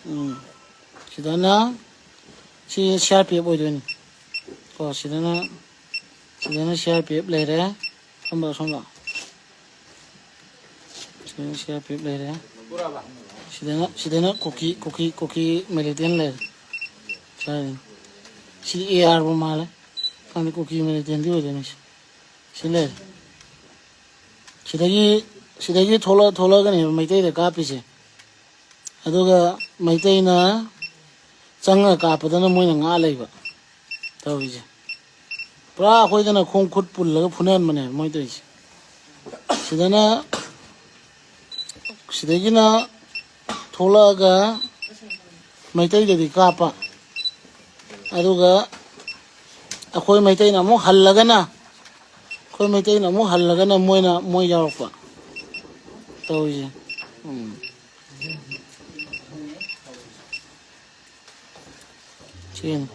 Sidana si CRPF oidoni ko sidana CRPF leire somba sidana CRPF leire sidana koki military leire sai si AR bo male kan koki military di oidoni si leire sidagi thola gani maitai da kapise aduga maitai na changa kapadana moina nga leiba tawije pra khoidana khong khut pullaga phunan mane moi toise sidagina tholaga maitai da kapa aduga akhoi maitai na mo hallagana khoi maitai na mo hallagana moi yaropa tawije Chen